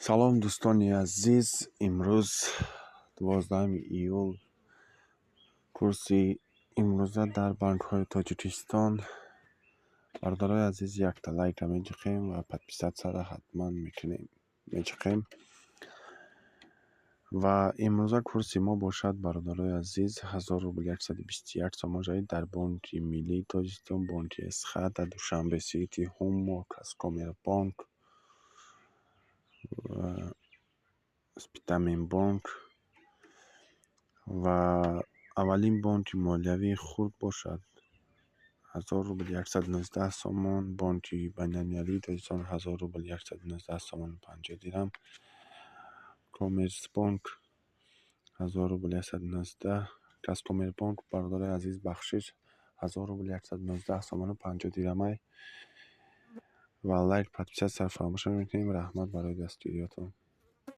سلام دوستان عزیز، امروز 12 ایول کورس امروزه در بانک های تاجیکستان. برادرای عزیز یک تا لایک میچخیم و پادپیسات سره حتما میچخیم و امروزه کورس ما باشد برادرای عزیز 1000 روبل 121 سوم جای در بانک ملی تاجیکستان، بانک اسخا در دوشنبه سیتی هوم و کاسکومر بانک و اسپیتامین بانک و اولین بانک مالیوی خرد باشد 1000 روبل 119 سوم، بانک بین‌المللی تاجیکستان 1000 روبل 119 سوم 50 درم، کامرس بانک 1000 روبل 119، کاسکومر بانک برادر عزیز بخشش 1000 روبل 119 سوم 50 درم و لایک پادپیسات سر فراموش نکنید. رحمت برای دستگیریاتون.